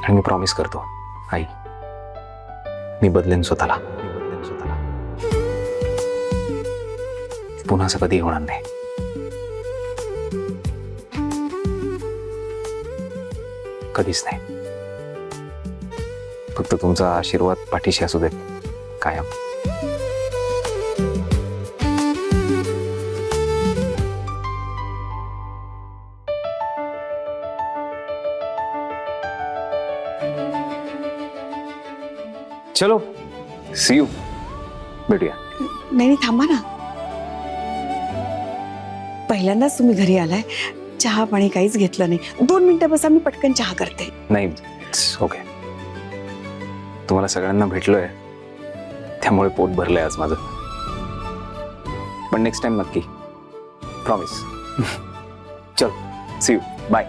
आणि मी प्रॉमिस करतो आई, मी बदलेन स्वतःला. पुन्हा असं कधी होणार नाही. कधीच नाही. फक्त तुमचा आशीर्वाद पाठीशी असू देत कायम. चलो सी यू, भेटूया. नाही थांबा ना, पहिल्यांदाच तुम्ही घरी आलाय, चहा पाणी काहीच घेतलं नाही. 2 मिनिटं बसा, मी पटकन चहा करते. नाही इट्स ओके. तुम्हाला सगळ्यांना भेटलोय त्यामुळे पोट भरलंय आज माझं. पण नेक्स्ट टाइम नक्की, प्रॉमिस. चल सी यू, बाय.